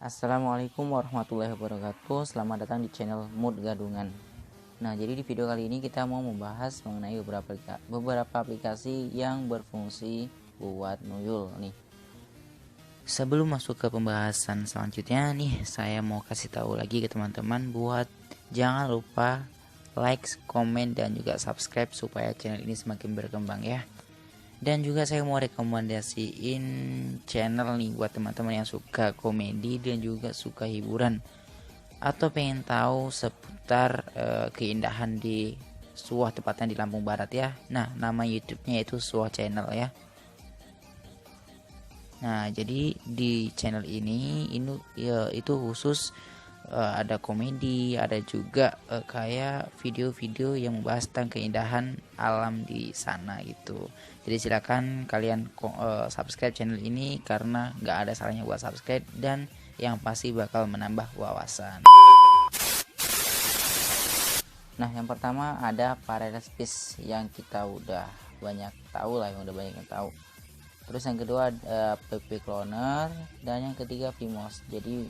Assalamualaikum warahmatullahi wabarakatuh. Selamat datang di channel Mood Gadungan. Nah, jadi di video kali ini kita mau membahas mengenai beberapa aplikasi yang berfungsi buat nuyul nih. Sebelum masuk ke pembahasan selanjutnya nih, saya mau kasih tahu lagi ke teman-teman buat jangan lupa like, komen, dan juga subscribe supaya channel ini semakin berkembang ya. Dan juga saya mau rekomendasiin channel nih buat teman-teman yang suka komedi dan juga suka hiburan atau pengen tahu seputar keindahan di Suah, tepatnya di Lampung Barat ya. Nah, nama YouTube-nya itu Suah Channel ya. Nah, jadi di channel ini itu khusus ada komedi, ada juga kayak video-video yang membahas tentang keindahan alam di sana gitu. Jadi silakan kalian subscribe channel ini karena nggak ada salahnya buat subscribe dan yang pasti bakal menambah wawasan. Nah, yang pertama ada Parallel Space yang kita udah banyak tahu lah, yang udah banyak yang tahu. Terus yang kedua PP Cloner dan yang ketiga Vimos. Jadi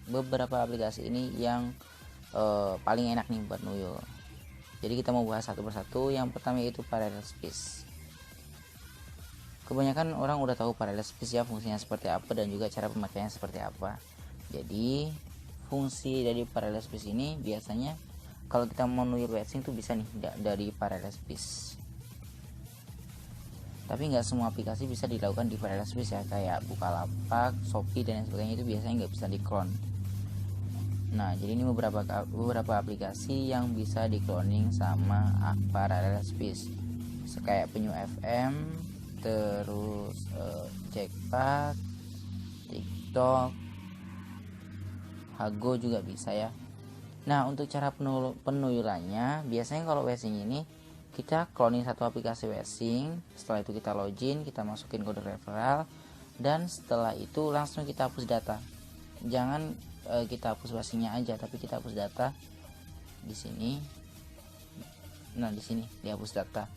beberapa aplikasi ini yang paling enak nih buat nuyul. Jadi kita mau bahas satu persatu. Yang pertama yaitu Parallel Space. Kebanyakan orang udah tahu Parallel Space ya, fungsinya seperti apa dan juga cara pemakaiannya seperti apa. Jadi fungsi dari Parallel Space ini biasanya kalau kita mau nuyul wetting tuh bisa nih dari Parallel Space. Tapi nggak semua aplikasi bisa dilakukan di Parallel Space ya, kayak Bukalapak, Shopee dan lain sebagainya itu biasanya nggak bisa di-clone. Nah, jadi ini beberapa aplikasi yang bisa di-cloning sama Parallel Space, kayak Penyu FM, terus Jackpot, TikTok, Hago juga bisa ya. Nah, untuk cara penuyulannya biasanya kalau wetting ini kita cloning satu aplikasi wetting, setelah itu kita login, kita masukin kode referral, dan setelah itu langsung kita hapus data. Jangan kita hapus wettingnya aja, tapi kita hapus data di sini. Nah, di sini dihapus data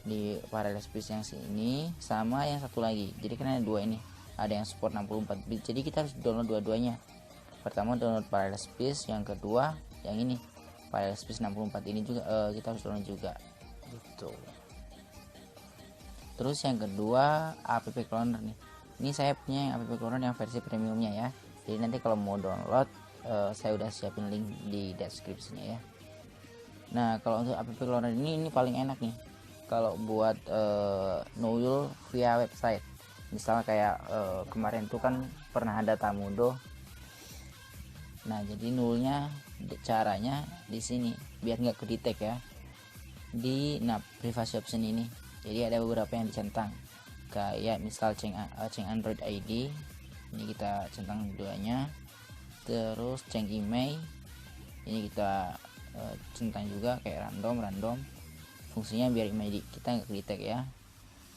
di Parallel Space yang sini sama yang satu lagi. Jadi kan ada dua ini, ada yang support 64 bit. Jadi kita harus download dua-duanya. Pertama download Parallel Space, yang kedua yang ini Parallel Space 64 ini juga kita harus download juga gitu. Terus yang kedua app cloner nih. Ini saya punya app cloner yang versi premiumnya ya. Jadi nanti kalau mau download saya udah siapin link di deskripsinya ya. Nah, kalau untuk app cloner ini paling enak nih kalau buat nuyul via website. Misalnya kayak kemarin tuh kan pernah ada Tamudo. Nah, jadi nulnya caranya di sini biar nggak kedetek ya, di privacy option ini. Jadi ada beberapa yang dicentang, kayak misal ceng Android ID ini kita centang duanya, terus ceng email ini kita centang juga kayak random. Fungsinya biar email kita nggak kedetek ya.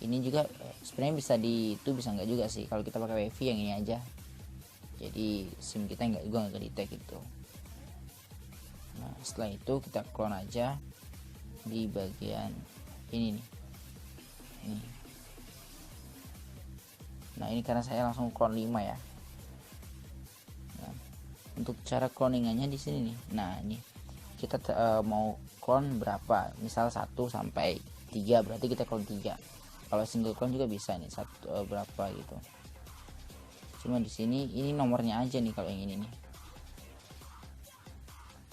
Ini juga sebenarnya bisa bisa nggak juga sih kalau kita pakai wifi yang ini aja. Jadi SIM kita nggak kedetek gitu. Nah, setelah itu kita clone aja di bagian ini nih. Nah, ini karena saya langsung clone 5 ya. Nah, untuk cara cloningannya di sini nih. Nah, ini kita mau clone berapa? Misal 1 sampai 3 berarti kita clone 3. Kalau single clone juga bisa nih, berapa gitu. Cuma di sini ini nomornya aja nih kalau yang ini nih.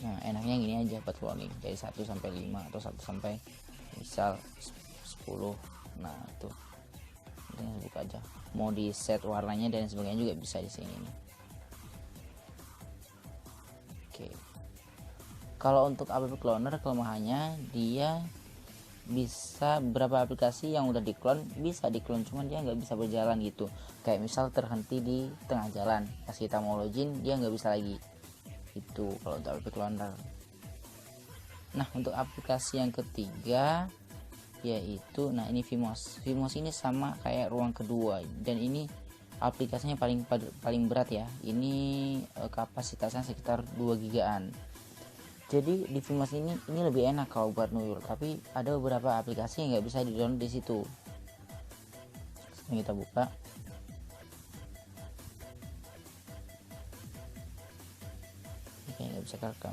Nah, enaknya yang ini aja buat cloning dari 1 sampai 5 atau 1 sampai misal 10. Nah, tuh. Kita buka aja. Mau di set warnanya dan sebagainya juga bisa di sini nih. Oke. Kalau untuk app cloner kelemahannya dia bisa beberapa aplikasi yang udah diklon bisa diklon, cuman dia nggak bisa berjalan gitu. Kayak misal terhenti di tengah jalan, pas kita mau login dia nggak bisa lagi. Itu kalau untuk app cloner. Nah, untuk aplikasi yang ketiga yaitu ini Vimos ini sama kayak Ruang Kedua, dan ini aplikasinya paling berat ya. Ini kapasitasnya sekitar 2 gigaan. Jadi di Vimos ini lebih enak kalau buat nuyul, tapi ada beberapa aplikasi yang nggak bisa di download di situ. Sekarang kita buka. cekakam.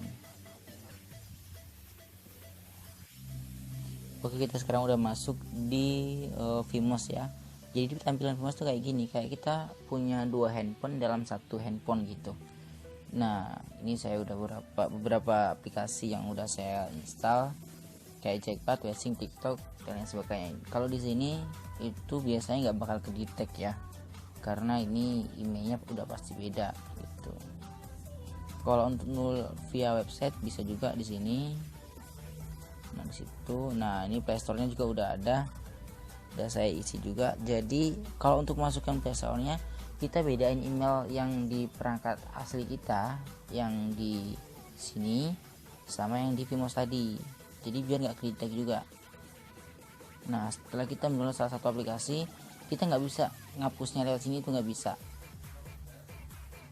Oke, kita sekarang udah masuk di Vimos ya. Jadi di tampilan Vimos tuh kayak gini, kayak kita punya dua handphone dalam satu handphone gitu. Nah, ini saya udah beberapa aplikasi yang udah saya install kayak Jackpot, Wesing, TikTok dan lain sebagainya. Kalau di sini itu biasanya nggak bakal ke detect ya, karena ini emailnya udah pasti beda gitu. Kalau untuk nul via website bisa juga di sini. Nah di situ, nah ini playstore-nya juga udah saya isi juga. Jadi kalau untuk masukkan playstore-nya, kita bedain email yang di perangkat asli kita yang di sini sama yang di Vimos tadi, jadi biar nggak kritik juga. Nah setelah kita mendownload salah satu aplikasi, kita nggak bisa ngapusnya lewat sini, itu nggak bisa.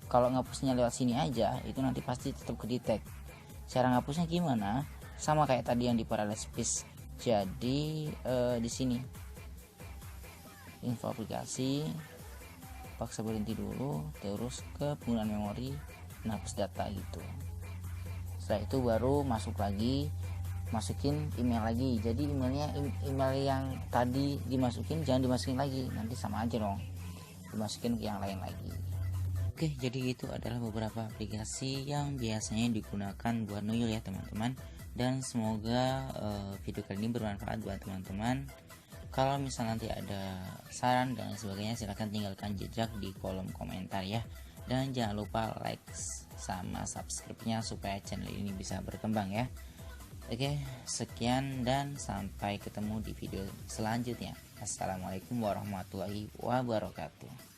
Kalau ngapusnya lewat sini aja itu nanti pasti tetap kedetek. Cara ngapusnya gimana? Sama kayak tadi yang di Parallel Space. Jadi di sini info aplikasi, paksa berhenti dulu, terus ke penggunaan memori, hapus data gitu. Setelah itu baru masuk lagi, masukin email lagi. Jadi email yang tadi dimasukin jangan dimasukin lagi, nanti sama aja dong, dimasukin ke yang lain lagi. Oke, jadi itu adalah beberapa aplikasi yang biasanya digunakan buat Nuyul ya teman-teman. Dan semoga video kali ini bermanfaat buat teman-teman. Kalau misal nanti ada saran dan sebagainya, silahkan tinggalkan jejak di kolom komentar ya. Dan jangan lupa like sama subscribe-nya supaya channel ini bisa berkembang ya. Oke, sekian dan sampai ketemu di video selanjutnya. Assalamualaikum warahmatullahi wabarakatuh.